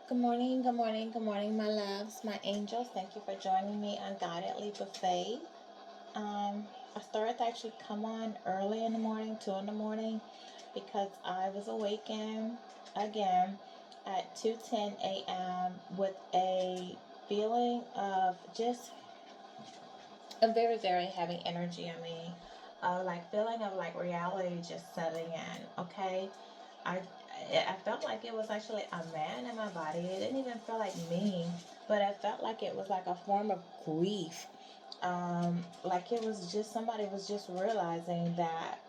Good morning, good morning, good morning, my loves, my angels. Thank you for joining me on Guided Leap of Faith. I started to actually come on early in the morning, 2 in the morning, because I was awakened again at 2:10 a.m. with a feeling of just a very, very heavy energy on me. Like feeling of like reality just setting in, okay? I I felt like it was actually a man in my body. It didn't even feel like me, but it felt like it was like a form of grief. Like it was just somebody was just realizing that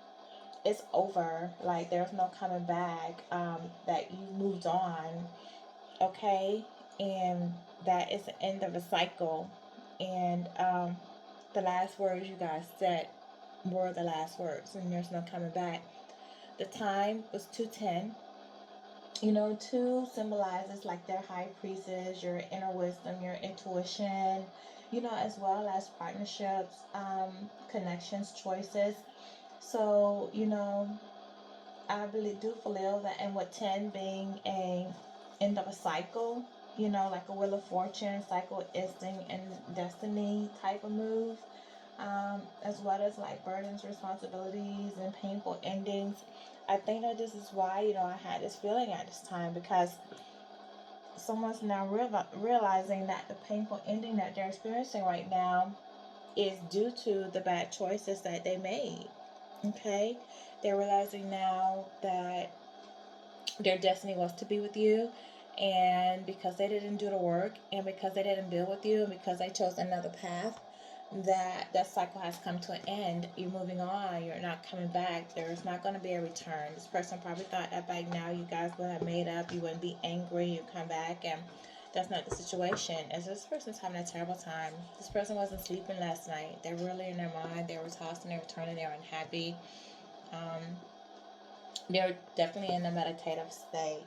it's over. Like there's no coming back. That you moved on, okay, and that it's the end of a cycle. And the last words you guys said were the last words, and there's no coming back. The time was 2:10. You know, two symbolizes like their high priestess, your inner wisdom, your intuition, you know, as well as partnerships, connections, choices. So, you know, I really do feel that, and with 10 being a end of a cycle, you know, like a wheel of fortune, cycle, instinct, and destiny type of move, as well as like burdens, responsibilities, and painful endings. I think that this is why, you know, I had this feeling at this time because someone's now realizing that the painful ending that they're experiencing right now is due to the bad choices that they made. Okay? They're realizing now that their destiny was to be with you, and because they didn't do the work, and because they didn't build with you, and because they chose another path, that cycle has come to an end. You're moving on. You're not coming back. There's not going to be a return. This person probably thought that by now you guys would have made up. You wouldn't be angry. You come back, and that's not the situation. As this person's having a terrible time. This person wasn't sleeping last night. They're really in their mind. They were tossing. They were turning. They were unhappy. Um, they're definitely in a meditative state.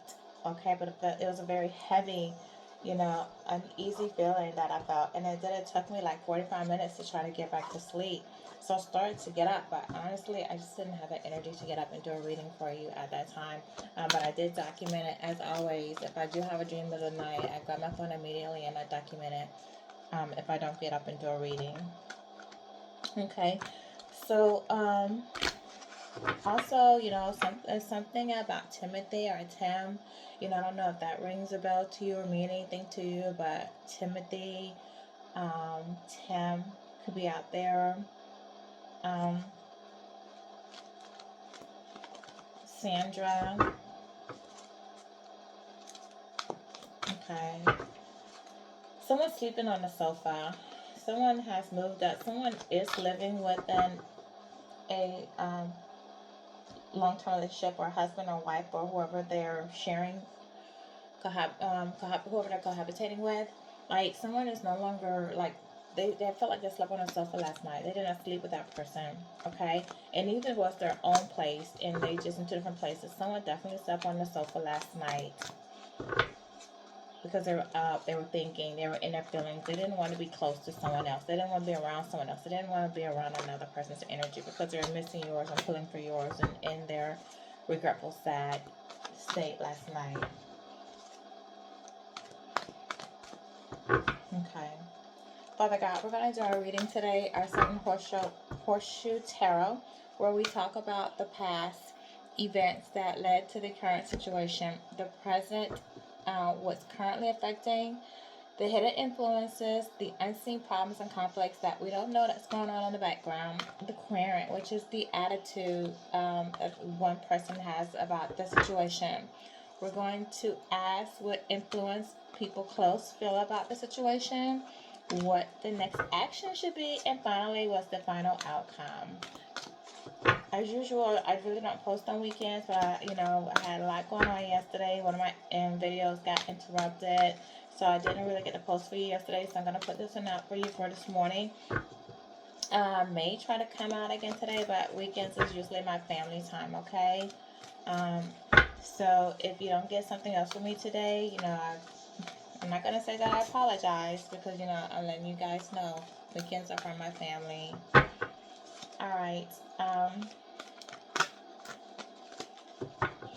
Okay, but it was a very heavy, you know, uneasy feeling that I felt, and it took me like 45 minutes to try to get back to sleep. So I started to get up, but honestly, I just didn't have the energy to get up and do a reading for you at that time. But I did document it as always. If I do have a dream of the night, I grab my phone immediately and I document it. If I don't get up and do a reading, okay. So also, you know, something about Timothy or Tim. You know, I don't know if that rings a bell to you or mean anything to you, but Timothy, um, Tim could be out there. Um, Sandra. Okay. Someone's sleeping on the sofa. Someone has moved up. Someone is living within a long-term relationship, or husband or wife or whoever they're sharing whoever they're cohabitating with. Like someone is no longer like they felt like they slept on a sofa last night. They didn't sleep with that person, okay? And even if it was their own place and they just in two different places, someone definitely slept on the sofa last night because they were up, they were thinking, they were in their feelings. They didn't want to be close to someone else. They didn't want to be around someone else. They didn't want to be around another person's energy because they're missing yours and pulling for yours and in their regretful, sad state last night. Okay. Father God, we're going to do our reading today, our Seven Horseshoe Tarot, where we talk about the past events that led to the current situation, the present, what's currently affecting, the hidden influences, the unseen problems and conflicts that we don't know that's going on in the background, the querent, which is the attitude that one person has about the situation. We're going to ask what influence people close feel about the situation, what the next action should be, and finally, what's the final outcome. As usual, I really don't post on weekends, but I had a lot going on yesterday. One of my videos got interrupted, so I didn't really get to post for you yesterday. So I'm gonna put this one out for you for this morning. May try to come out again today, but weekends is usually my family time. Okay. Um, so if you don't get something else from me today, I'm not gonna say that I apologize because I'm letting you guys know weekends are for my family. All right.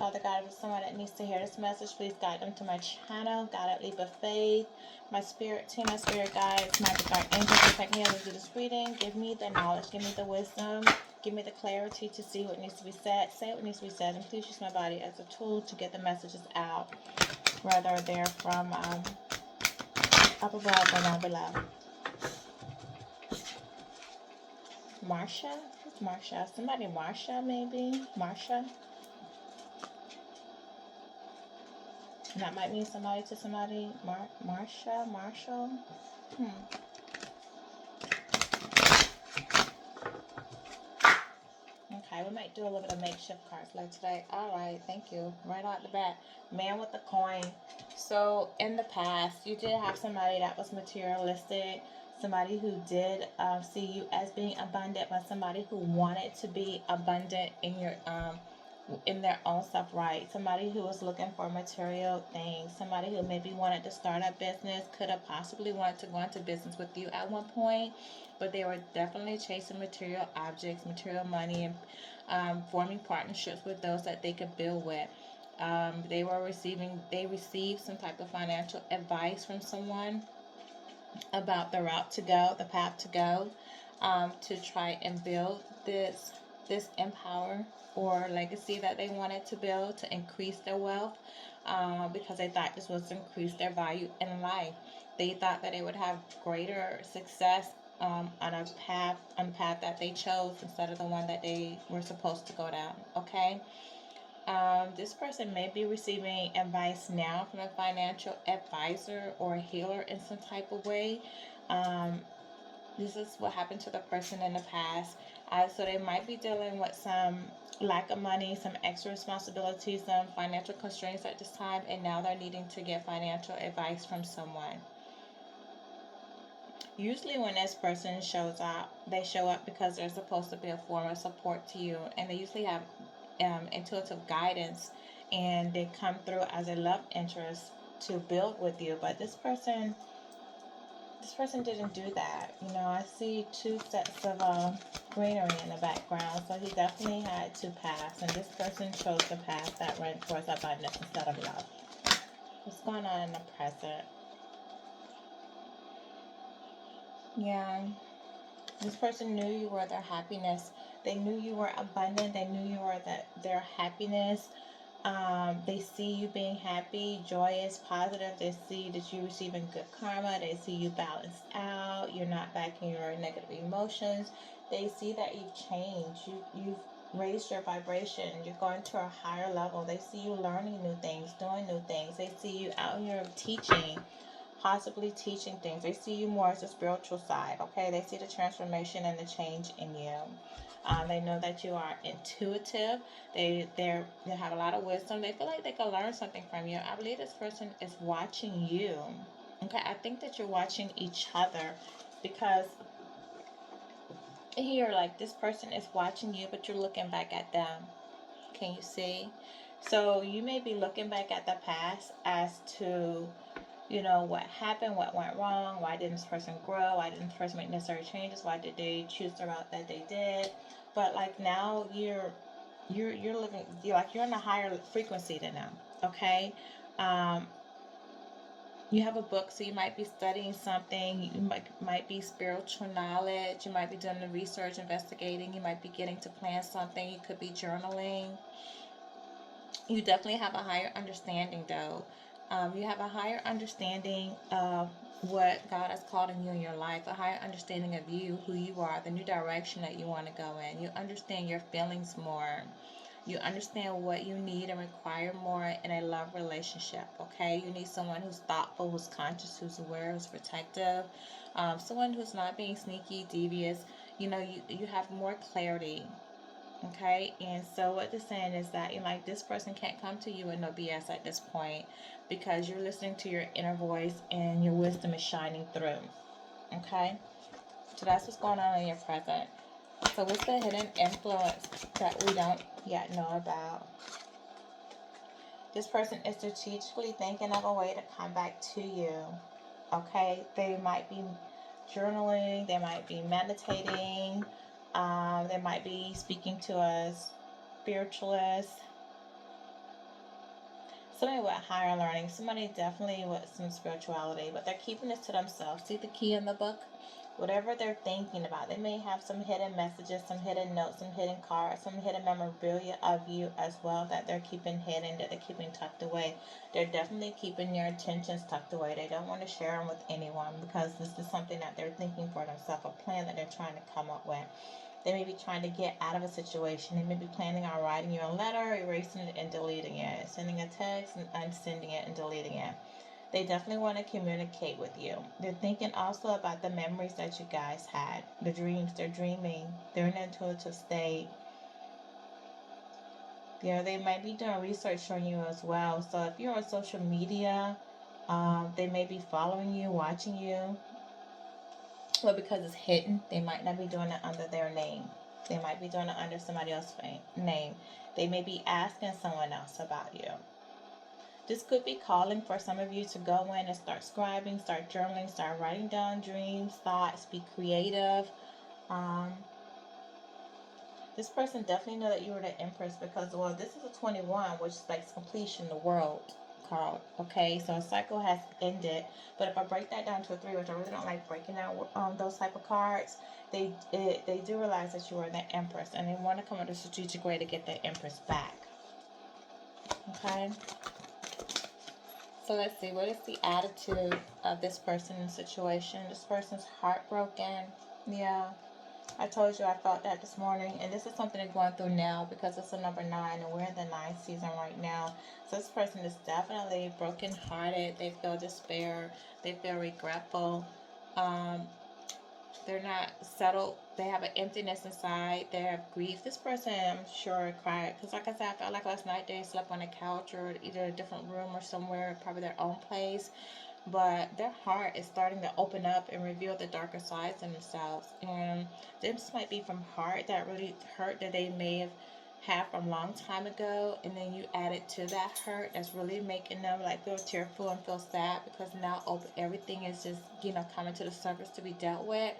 Father God, if it's someone that needs to hear this message, please guide them to my channel, Guided Leap of Faith. My spirit team, my spirit guides, my divine angels, protect me as I do this reading. Give me the knowledge, give me the wisdom, give me the clarity to see what needs to be said, say what needs to be said, and please use my body as a tool to get the messages out, whether they're from up above or down below. Marsha? Who's Marsha? Somebody Marsha, maybe? Marsha? That might mean somebody to somebody. Marsha? Marshall? Okay, we might do a little bit of makeshift cards like today. Alright, thank you. Right out the bat. Man with the coin. So, in the past, you did have somebody that was materialistic. Somebody who did see you as being abundant, but somebody who wanted to be abundant in your in their own stuff, right? Somebody who was looking for material things. Somebody who maybe wanted to start a business, could have possibly wanted to go into business with you at one point, but they were definitely chasing material objects, material money, and forming partnerships with those that they could build with. They received some type of financial advice from someone about the route to go, the path to go, to try and build this empire or legacy that they wanted to build to increase their wealth, because they thought this was to increase their value in life. They thought that they would have greater success on the path that they chose instead of the one that they were supposed to go down. Okay. This person may be receiving advice now from a financial advisor or a healer in some type of way. This is what happened to the person in the past. So they might be dealing with some lack of money, some extra responsibilities, some financial constraints at this time, and now they're needing to get financial advice from someone. Usually when this person shows up, they show up because they're supposed to be a form of support to you, and they usually have intuitive guidance, and they come through as a love interest to build with you. But this person didn't do that. You know, I see two sets of greenery in the background, so he definitely had to pass, and this person chose the path that went towards abundance instead of love. What's going on in the present? Yeah, this person knew you were their happiness. They knew you were abundant. They knew you were their happiness. They see you being happy, joyous, positive. They see that you're receiving good karma. They see you balanced out. You're not back in your negative emotions. They see that you've changed. You've raised your vibration. You're going to a higher level. They see you learning new things, doing new things. They see you out here teaching, possibly teaching things. They see you more as a spiritual side, okay? They see the transformation and the change in you. They know that you are intuitive. They have a lot of wisdom. They feel like they can learn something from you. I believe this person is watching you. Okay, I think that you're watching each other, because here, like, this person is watching you, but you're looking back at them. Can you see? So you may be looking back at the past as to, you know, what happened, what went wrong, why didn't this person grow, why didn't this person make necessary changes, why did they choose the route that they did. But like now you're living, you're in a higher frequency than them. Okay. You have a book, so you might be studying something. You might be spiritual knowledge. You might be doing the research, investigating. You might be getting to plan something. You could be journaling. You definitely have a higher understanding, though. You have a higher understanding of what God has called in you in your life, a higher understanding of you, who you are, the new direction that you want to go in. You understand your feelings more. You understand what you need and require more in a love relationship, okay? You need someone who's thoughtful, who's conscious, who's aware, who's protective, someone who's not being sneaky, devious. You know, you have more clarity, okay? And so what they're saying is that, you know, like, this person can't come to you with no BS at this point, because you're listening to your inner voice and your wisdom is shining through, okay? So that's what's going on in your present. So what's the hidden influence that we don't yet know about? This person is strategically thinking of a way to come back to you, okay? They might be journaling, they might be meditating, they might be speaking to a spiritualist. somebody with higher learning, somebody definitely with some spirituality, but they're keeping this to themselves. See the key in the book? Whatever they're thinking about, they may have some hidden messages, some hidden notes, some hidden cards, some hidden memorabilia of you as well that they're keeping hidden, that they're keeping tucked away. They're definitely keeping your intentions tucked away. They don't want to share them with anyone because this is something that they're thinking for themselves, a plan that they're trying to come up with. They may be trying to get out of a situation. They may be planning on writing you a letter, erasing it and deleting it, sending a text and unsending it and deleting it. They definitely want to communicate with you. They're thinking also about the memories that you guys had, the dreams. They're dreaming. They're in an intuitive state. You know, they might be doing research on you as well. So if you're on social media, they may be following you, watching you. Well, because it's hidden, they might not be doing it under their name. They might be doing it under somebody else's name. They may be asking someone else about you. This could be calling for some of you to go in and start scribing, start journaling, start writing down dreams, thoughts, be creative. This person definitely know that you were the Empress because, well, this is a 21, which is like completion, the world card. Okay, so a cycle has ended. But if I break that down to a 3, which I really don't like breaking down those type of cards, they do realize that you are the Empress, and they want to come up with a strategic way to get the Empress back. Okay. So let's see, what is the attitude of this person in the situation? This person's heartbroken. Yeah, I told you I felt that this morning. And this is something they're going through now because it's a number 9 and we're in the 9th season right now. So this person is definitely brokenhearted. They feel despair. They feel regretful. They're not settled. They have an emptiness inside. They have grief. This person, I'm sure, cried. Because like I said, I felt like last night they slept on a couch or either a different room or somewhere, probably their own place. But their heart is starting to open up and reveal the darker sides in themselves. And this might be from heart that really hurt that they may have had from a long time ago, and then you add it to that hurt that's really making them like feel tearful and feel sad because now everything is just coming to the surface to be dealt with.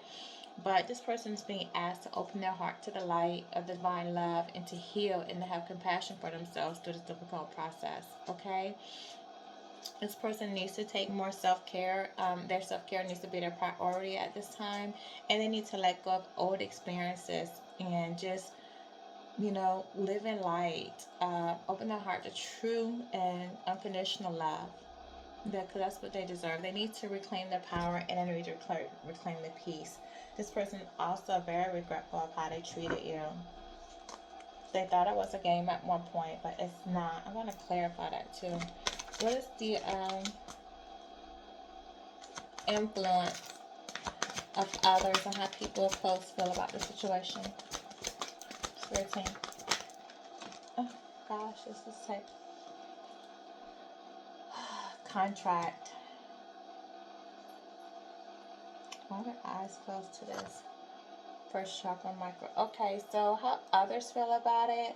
But this person is being asked to open their heart to the light of divine love and to heal and to have compassion for themselves through this difficult process. Okay. This person needs to take more self-care. Their self-care needs to be their priority at this time, and they need to let go of old experiences and just live in light. Open their heart to true and unconditional love, because that's what they deserve. They need to reclaim their power and then reclaim their peace. This person is also very regretful of how they treated you. They thought it was a game at one point, but it's not. I'm going to clarify that too. What is the influence of others and how people close feel about the situation? Spirit team. Oh gosh, this is type contract. Why are their eyes closed to this? First chakra micro. Okay, so how others feel about it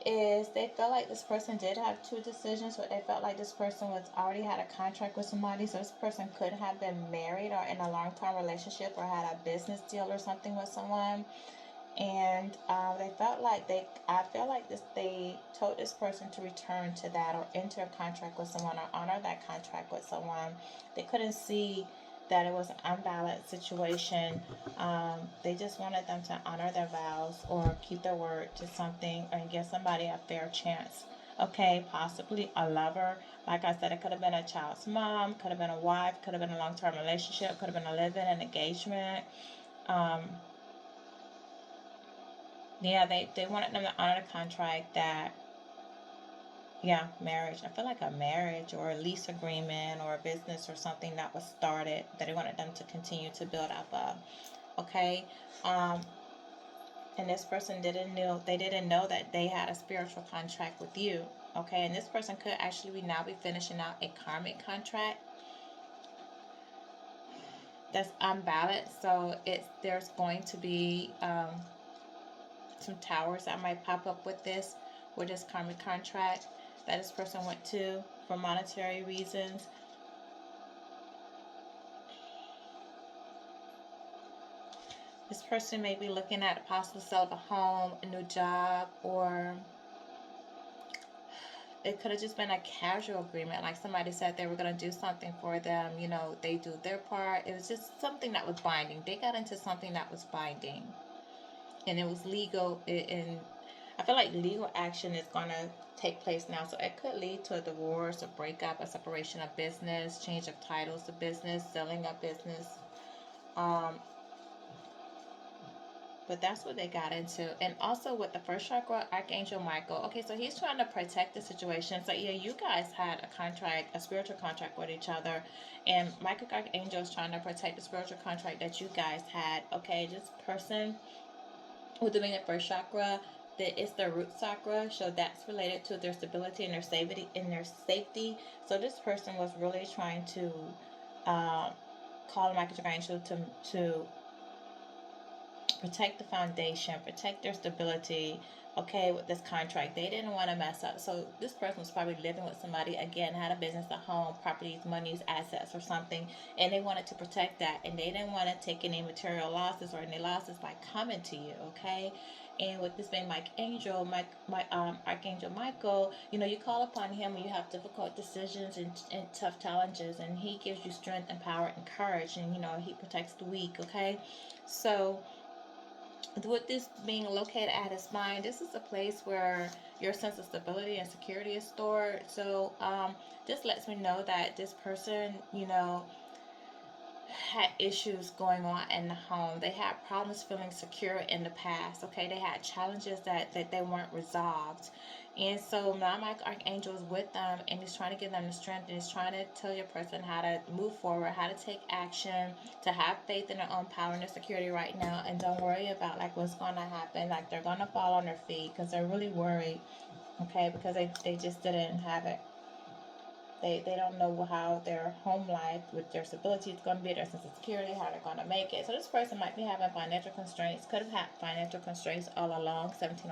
is they feel like this person did have 2 decisions, but they felt like this person was already had a contract with somebody, so this person could have been married or in a long-term relationship or had a business deal or something with someone. And they felt like they told this person to return to that or enter a contract with someone or honor that contract with someone. They couldn't see that it was an unbalanced situation. They just wanted them to honor their vows or keep their word to something and give somebody a fair chance. Okay, possibly a lover. Like I said, it could have been a child's mom, could have been a wife, could have been a long-term relationship, could have been a live-in, an engagement. Yeah, they wanted them to honor the contract that, marriage. I feel like a marriage or a lease agreement or a business or something that was started that they wanted them to continue to build up of. Okay. And this person didn't know that they had a spiritual contract with you. Okay. And this person could actually now be finishing out a karmic contract that's unbalanced. So there's going to be some towers that might pop up with this karmic contract that this person went to for monetary reasons. This person may be looking at a possible sale of a home, a new job, or it could have just been a casual agreement. Like somebody said they were going to do something for them. You know, they do their part. It was just something that was binding. They got into something that was binding. And it was legal. And I feel like legal action is going to take place now. So it could lead to a divorce, a breakup, a separation of business, change of titles of business, selling of business. But that's what they got into. And also with the first chakra, Archangel Michael. Okay, so he's trying to protect the situation. So yeah, you guys had a contract, a spiritual contract with each other. And Michael Archangel is trying to protect the spiritual contract that you guys had. Okay, this person with the being the first chakra, that is their root chakra, so that's related to their stability and their safety. So this person was really trying to call Michael Archangel to protect the foundation, protect their stability, okay, with this contract. They didn't want to mess up. So this person was probably living with somebody, again, had a business, a home, properties, monies, assets, or something, and they wanted to protect that. And they didn't want to take any material losses or any losses by coming to you, okay? And with this being Archangel Michael, you know, you call upon him when you have difficult decisions and tough challenges, and he gives you strength and power and courage, and, you know, he protects the weak, okay? So with this being located at his spine, this is a place where your sense of stability and security is stored. So this lets me know that this person, you know, had issues going on in the home. They had problems feeling secure in the past. Okay, they had challenges that they weren't resolved. And so now my archangel is with them, and he's trying to give them the strength, and he's trying to tell your person how to move forward, how to take action, to have faith in their own power and their security right now, and don't worry about like what's going to happen. Like they're going to fall on their feet because they're really worried, okay, because they just didn't have it. They don't know how their home life with their stability is going to be, their sense of security, how they're going to make it. So this person might be having financial constraints, could have had financial constraints all along, 17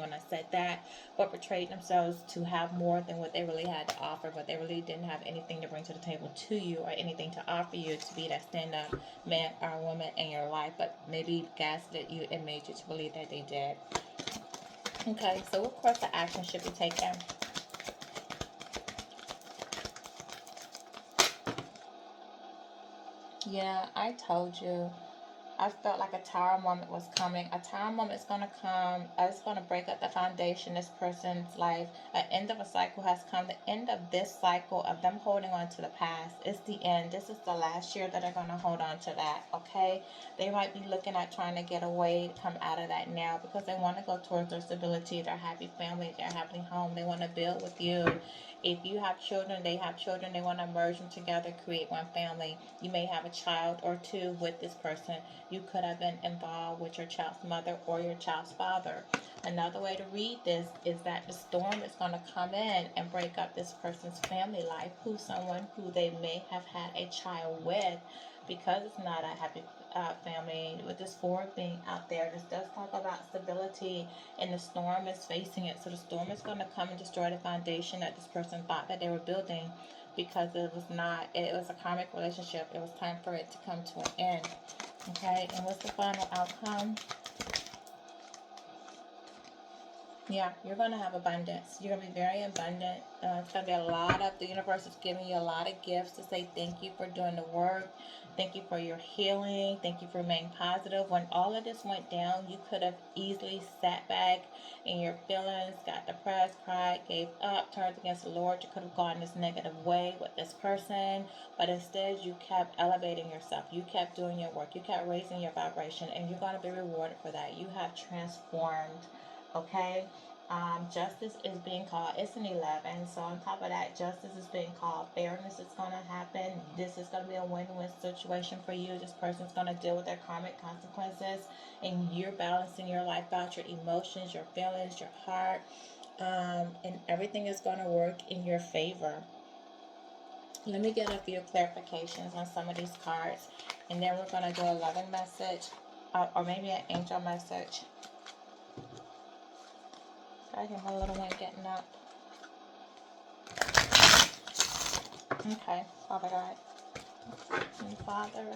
when I said that, but portrayed themselves to have more than what they really had to offer, but they really didn't have anything to bring to the table to you or anything to offer you to be that stand-up man or woman in your life, but maybe gaslit you and made you to believe that they did. Okay, so what course of action should be taken? Yeah, I told you. I felt like a tower moment was coming. A tower moment is going to come. It's going to break up the foundation, this person's life. An end of a cycle has come. The end of this cycle of them holding on to the past. It's the end. This is the last year that they're going to hold on to that, okay? They might be looking at trying to get away, come out of that now because they want to go towards their stability, their happy family, their happy home. They want to build with you. If you have children, they have children. They want to merge them together, create one family. You may have a child or two with this person. You could have been involved with your child's mother or your child's father. Another way to read this is that the storm is going to come in and break up this person's family life, who's someone who they may have had a child with, because it's not a happy family. With this four being out there, this does talk about stability, and the storm is facing it. So the storm is going to come and destroy the foundation that this person thought that they were building, because it was not, it was a karmic relationship. It was time for it to come to an end. Okay, and what's the final outcome? Yeah, you're going to have abundance. You're going to be very abundant. It's going to be a lot of, the universe is giving you a lot of gifts to say thank you for doing the work. Thank you for your healing. Thank you for remaining positive. When all of this went down, you could have easily sat back in your feelings, got depressed, cried, gave up, turned against the Lord. You could have gone this negative way with this person, but instead you kept elevating yourself. You kept doing your work. You kept raising your vibration, and you're going to be rewarded for that. You have transformed. Okay, justice is being called. It's an 11, so on top of that, justice is being called. Fairness is going to happen. This is going to be a win-win situation for you. This person's going to deal with their karmic consequences, and you're balancing your life out, your emotions, your feelings, your heart, and everything is going to work in your favor. Let me get a few clarifications on some of these cards, and then we're going to do a loving message, or maybe an angel message. I hear my little one getting up. Okay, Father God. And Father,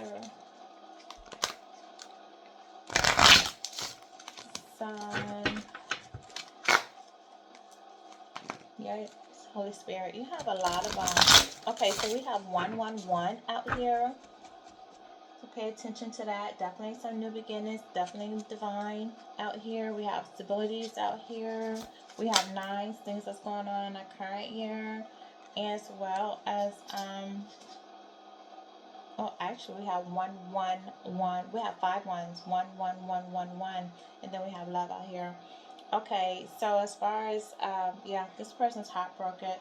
Son, yes, Holy Spirit, you have a lot of okay, so we have 111 out here. So pay attention to that. Definitely some new beginnings, definitely divine out here. We have stabilities out here. We have 9 things that's going on in the current year, as well as oh, actually, we have 111. We have 5 ones. 11111, and then we have love out here. Okay, so as far as yeah, this person's heartbroken.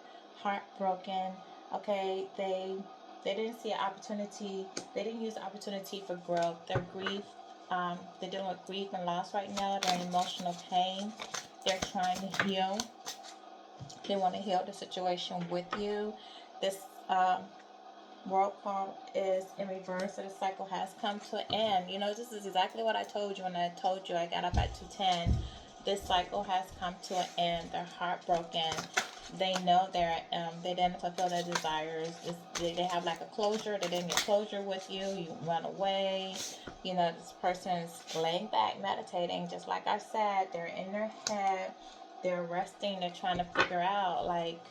Okay, they didn't see an opportunity. They didn't use the opportunity for growth. Their grief. They're dealing with grief and loss right now. They're in emotional pain. They're trying to heal. They want to heal the situation with you. This World card is in reverse, so the cycle has come to an end. You know, this is exactly what I told you when I told you I got up at 210. This cycle has come to an end. They're heartbroken. They know they didn't fulfill their desires. They have like a closure. They didn't get closure with you. You run away. You know, this person's laying back, meditating. Just like I said, they're in their head. They're resting. They're trying to figure out, like,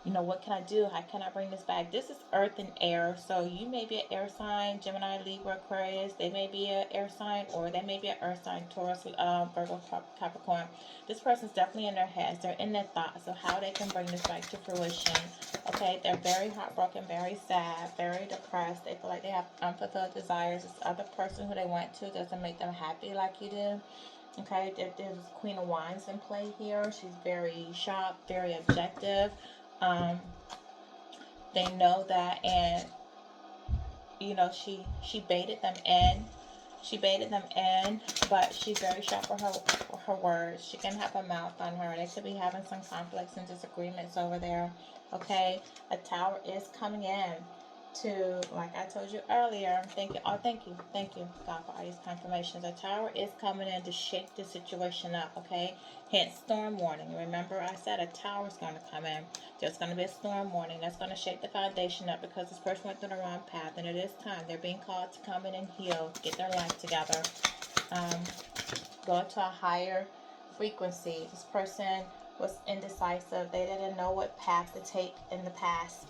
you know, what can I do? How can I bring this back? This is earth and air. So you may be an air sign, Gemini, Libra, Aquarius. They may be an air sign, or they may be an earth sign, Taurus, Virgo, Capricorn. This person's definitely in their heads. They're in their thoughts of how they can bring this back to fruition. Okay, they're very heartbroken, very sad, very depressed. They feel like they have unfulfilled desires. This other person who they went to doesn't make them happy like you do. Okay, there's Queen of Wands in play here. She's very sharp, very objective. They know that, and you know, she baited them in. She baited them in, but she's very sharp with her words. She can have a mouth on her. They could be having some conflicts and disagreements over there. Okay, a tower is coming in to, like I told you earlier. Thank you. Oh, thank you, God, for all these confirmations. A tower is coming in to shake the situation up. Okay, hence storm warning. Remember, I said a tower is going to come in. There's going to be a storm warning that's going to shake the foundation up because this person went through the wrong path, and it is time. They're being called to come in and heal, get their life together, go into a higher frequency. This person was indecisive. They didn't know what path to take in the past.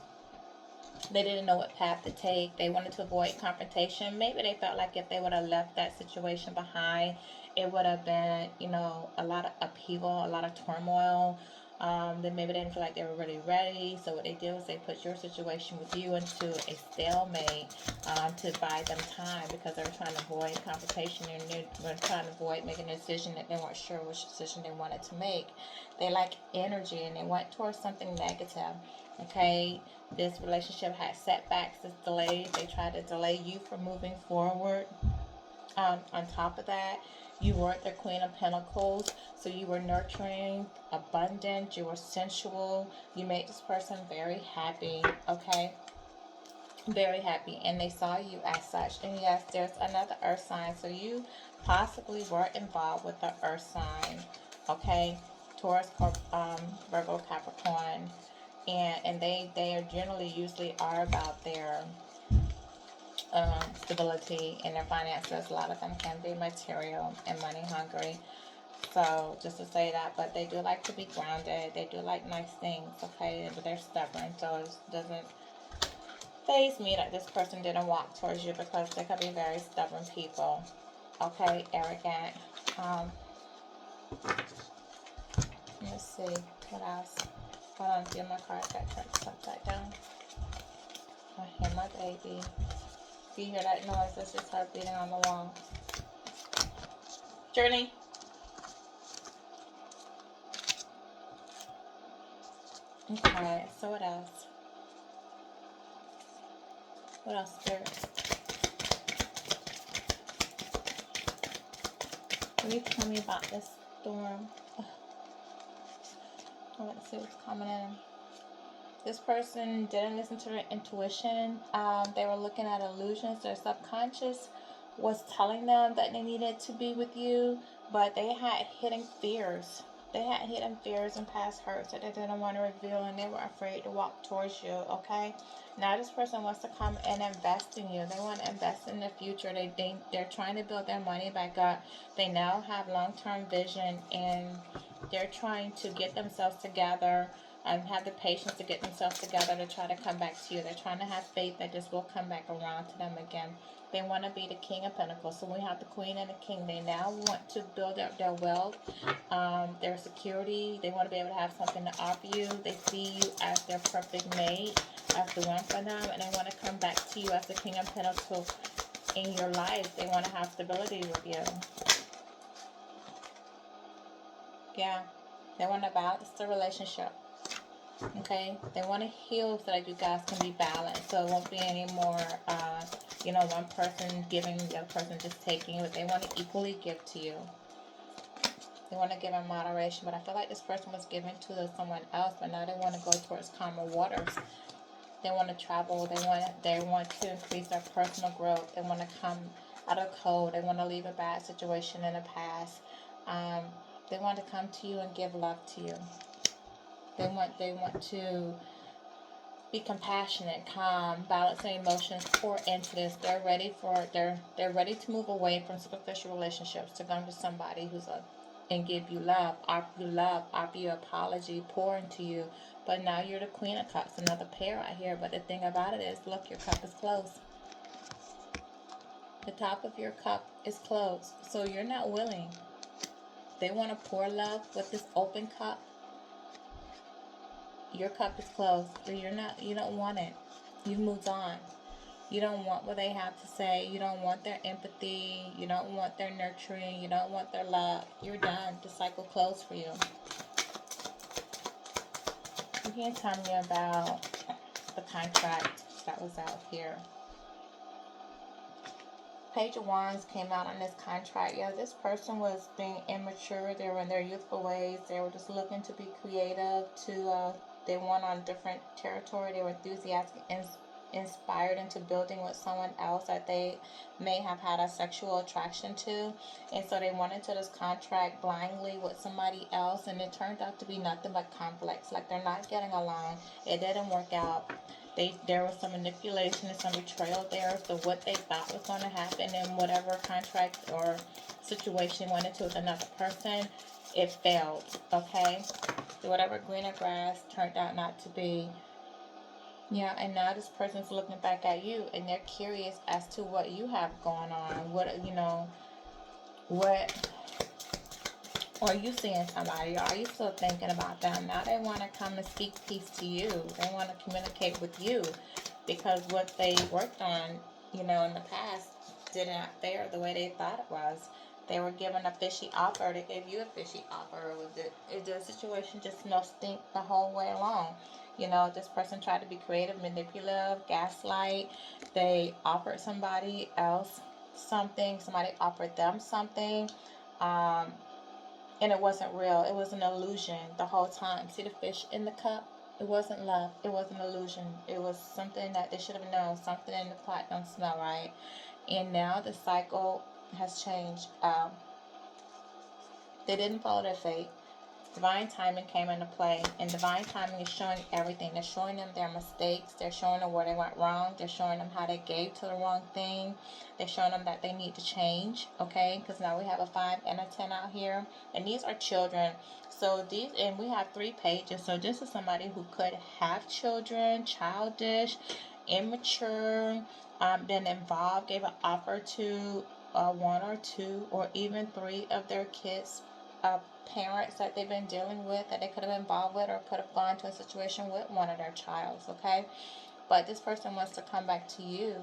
They didn't know what path to take. They wanted to avoid confrontation. Maybe they felt like if they would have left that situation behind, it would have been, you know, a lot of upheaval, a lot of turmoil. Then maybe they didn't feel like they were really ready. So what they did was they put your situation with you into a stalemate to buy them time, because they were trying to avoid confrontation, and they were trying to avoid making a decision that they weren't sure which decision they wanted to make. They lack energy, and they went towards something negative. Okay, this relationship had setbacks, it's delays. They tried to delay you from moving forward. On top of that, you weren't the Queen of Pentacles, so you were nurturing, abundant, you were sensual. You made this person very happy, okay? Very happy, and they saw you as such. And yes, there's another earth sign, so you possibly were involved with the earth sign, okay? Taurus, Virgo, Capricorn. And they are generally usually are about their stability in their finances. A lot of them can be material and money hungry. So just to say that, but they do like to be grounded. They do like nice things, okay? But they're stubborn, so it doesn't faze me that this person didn't walk towards you, because they could be very stubborn people, okay? Arrogant. Let's see what else. Hold on, get my cards got turned upside down. I hear my baby. If you hear that noise, that's just her beating on the wall. Journey. Okay, so what else? What else, Spirit? Can you tell me about this storm? Let's see what's coming in. This person didn't listen to their intuition. They were looking at illusions. Their subconscious was telling them that they needed to be with you, but they had hidden fears. They had hidden fears and past hurts that they didn't want to reveal, and they were afraid to walk towards you, okay? Now this person wants to come and invest in you. They want to invest in the future. They're trying to build their money back up. They now have long-term vision, and they're trying to get themselves together. have the patience to get themselves together to try to come back to you. They're trying to have faith that this will come back around to them again. They want to be the King of Pentacles. So we have the Queen and the King. They now want to build up their wealth, their security. They want to be able to have something to offer you. They see you as their perfect mate, as the one for them, and they want to come back to you as the King of Pentacles in your life. They want to have stability with you. Yeah, they want to balance the relationship. Okay, they want to heal so that you guys can be balanced. So it won't be any more, one person giving, the other person just taking. But they want to equally give to you. They want to give in moderation. But I feel like this person was giving to someone else, but now they want to go towards calmer waters. They want to travel. They want to increase their personal growth. They want to come out of cold. They want to leave a bad situation in the past. They want to come to you and give love to you. They want to be compassionate, calm, balance their emotions, pour into this. They're ready to move away from superficial relationships to come to somebody and give you love, offer you apology, pour into you. But now you're the Queen of Cups, another pair right here. But the thing about it is, look, your cup is closed. The top of your cup is closed. So you're not willing. They want to pour love with this open cup. Your cup is closed. You don't want it. You've moved on. You don't want what they have to say. You don't want their empathy. You don't want their nurturing. You don't want their love. You're done. The cycle closed for you. You can tell me about the contract that was out here. Page of Wands came out on this contract. Yeah, this person was being immature. They were in their youthful ways. They were just looking to be creative. They went on different territory. They were enthusiastic, inspired into building with someone else that they may have had a sexual attraction to. And so they went into this contract blindly with somebody else. And it turned out to be nothing but conflicts. Like, they're not getting along. It didn't work out. There was some manipulation and some betrayal there. So what they thought was going to happen in whatever contract or situation went into with another person, it failed. Okay? So whatever greener grass turned out not to be. Yeah, and now this person's looking back at you and they're curious as to what you have going on. What are you seeing somebody? Are you still thinking about them? Now they want to come and speak peace to you. They want to communicate with you because what they worked on, in the past did not fare the way they thought it was. They were given a fishy offer. They gave you a fishy offer. The situation just stink the whole way along. This person tried to be creative, manipulative, gaslight. They offered somebody else something. Somebody offered them something. And it wasn't real. It was an illusion the whole time. See the fish in the cup? It wasn't love. It was an illusion. It was something that they should have known. Something in the pot don't smell right. And now the cycle has changed. They didn't follow their fate. Divine timing came into play. And divine timing is showing everything. They're showing them their mistakes. They're showing them where they went wrong. They're showing them how they gave to the wrong thing. They're showing them that they need to change. Okay? Because now we have a 5 and a 10 out here. And these are children. So and we have 3 pages. So this is somebody who could have children, childish, immature, been involved, gave an offer to 1 or 2 or even 3 of their kids' parents that they've been dealing with, that they could have been involved with, or could have gone to a situation with one of their childs. Okay, but this person wants to come back to you,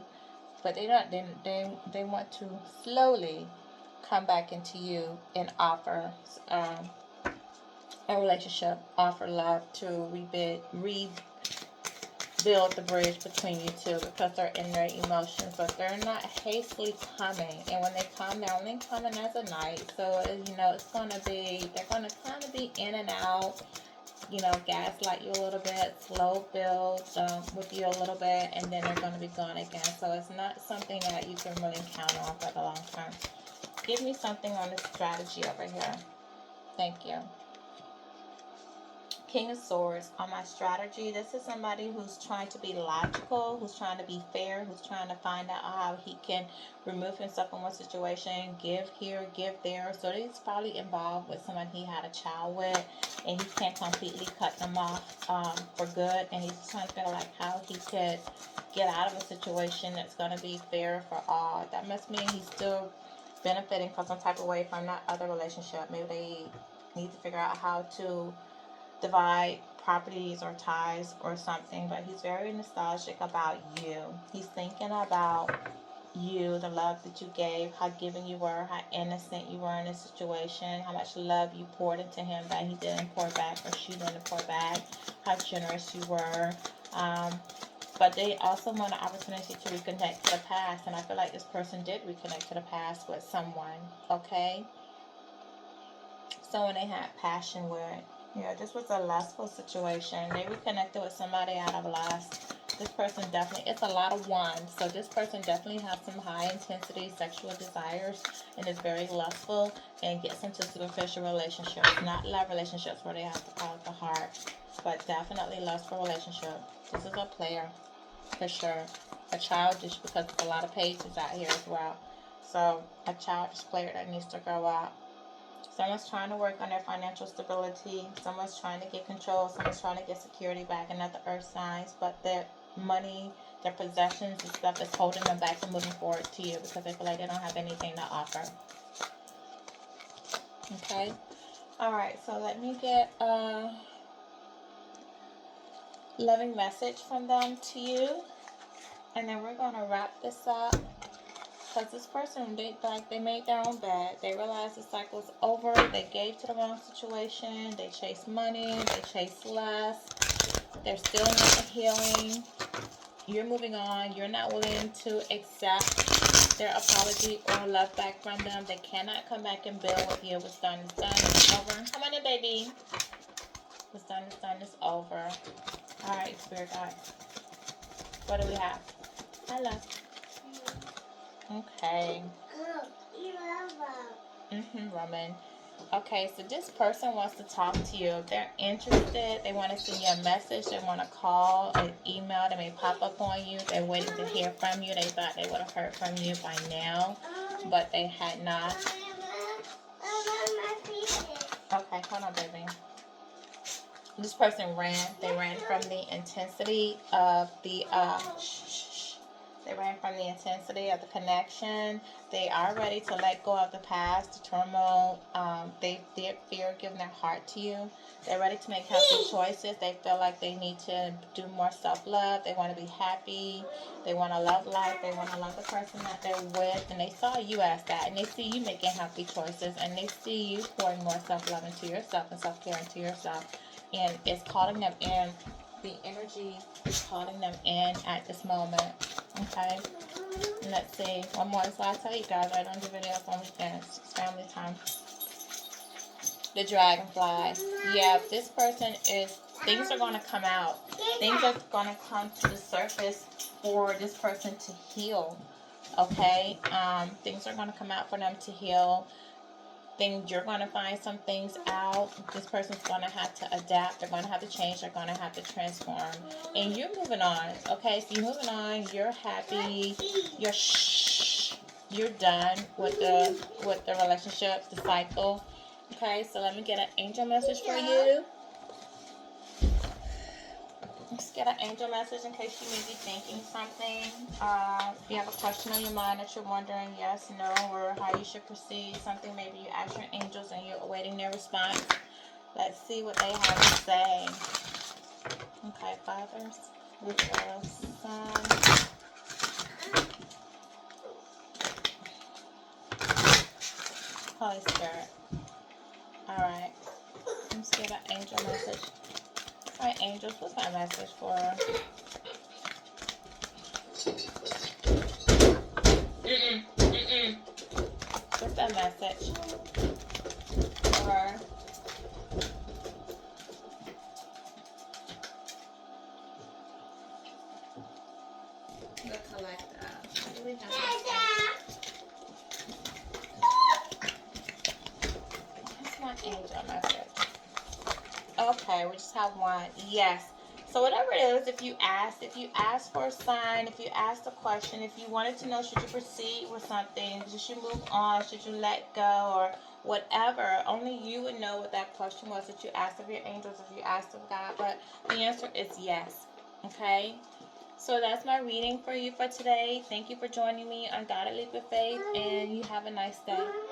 but they don't. They want to slowly come back into you and offer a relationship, offer love to rebuild the bridge between you two, because they're in their emotions, but they're not hastily coming. And when they come, they're only coming as a knight. So it's going to be, they're going to kind of be in and out, gaslight you a little bit, slow build with you a little bit, and then they're going to be gone again. So it's not something that you can really count on for the long term. Give me something on this strategy over here. Thank you. King of Swords on my strategy. This is somebody who's trying to be logical, who's trying to be fair, who's trying to find out how he can remove himself from one situation, give here, give there. So he's probably involved with someone he had a child with, and he can't completely cut them off for good. And he's trying to figure like how he could get out of a situation that's going to be fair for all. That must mean he's still benefiting from some type of way from that other relationship. Maybe they need to figure out how to divide properties or ties or something, but he's very nostalgic about you. He's thinking about you, the love that you gave, how giving you were, how innocent you were in a situation, how much love you poured into him that he didn't pour back or she didn't pour back, how generous you were. But they also want an opportunity to reconnect to the past, and I feel like this person did reconnect to the past with someone, okay? Someone they had passion with. Yeah, this was a lustful situation. They reconnected with somebody out of lust. This person definitely, it's a lot of wands. So this person definitely has some high intensity sexual desires and is very lustful and gets into superficial relationships. Not love relationships where they have to follow the heart, but definitely lustful relationship. This is a player for sure. A childish, because there's a lot of pages out here as well. So a childish player that needs to grow up. Someone's trying to work on their financial stability. Someone's trying to get control. Someone's trying to get security back in other earth signs. But their money, their possessions and stuff is holding them back from moving forward to you because they feel like they don't have anything to offer. Okay? Alright, so let me get a loving message from them to you. And then we're going to wrap this up. Because this person, they made their own bed. They realized the cycle's over. They gave to the wrong situation. They chased money. They chased lust. They're still not healing. You're moving on. You're not willing to accept their apology or love back from them. They cannot come back and build with you. What's done is done. It's over. Come on in, baby. What's done is done. It's over. All right, Spirit guide. What do we have? I love. Okay. Roman. Okay, so this person wants to talk to you. If they're interested, they want to send you a message, they want to call, an email, they may pop up on you. They're waiting to hear from you. They thought they would have heard from you by now, but they had not. Okay, hold on, baby. This person ran. They ran from the intensity of the They ran from the intensity of the connection. They are ready to let go of the past, the turmoil. They did fear giving their heart to you. They're ready to make healthy choices. They feel like they need to do more self-love. They want to be happy. They want to love life. They want to love the person that they're with. And they saw you as that. And they see you making healthy choices. And they see you pouring more self-love into yourself and self-care into yourself. And it's calling them in. The energy is calling them in at this moment. Okay, and let's see. One more. So I tell you guys, I don't do videos on weekends. It's family time. The dragonfly. Yeah, this person is, things are going to come out. Things are going to come to the surface for this person to heal. Okay, things are going to come out for them to heal. Things, you're going to find some things out. This person's going to have to adapt. They're going to have to change. They're going to have to transform. And you're moving on. Okay, so you're moving on. You're happy. You're done with the relationship, the cycle. Okay, so let me get an angel message for you. Let's get an angel message in case you may be thinking something. If you have a question on your mind that you're wondering yes, no, or how you should proceed, something maybe you ask your angels and you're awaiting their response. Let's see what they have to say. Okay, fathers, with the sun. Holy Spirit. Alright. Let's get an angel message. Alright, angels, what's my message for her? What's that message for her? The collector. What do we have to say? What's my angel message? Okay, we just have one. Yes. So whatever it is, if you ask for a sign, if you asked a question, if you wanted to know should you proceed with something, should you move on, should you let go, or whatever, only you would know what that question was that you asked of your angels, if you asked of God. But the answer is yes. Okay. So that's my reading for you for today. Thank you for joining me on Gotta Leap of Faith, and you have a nice day.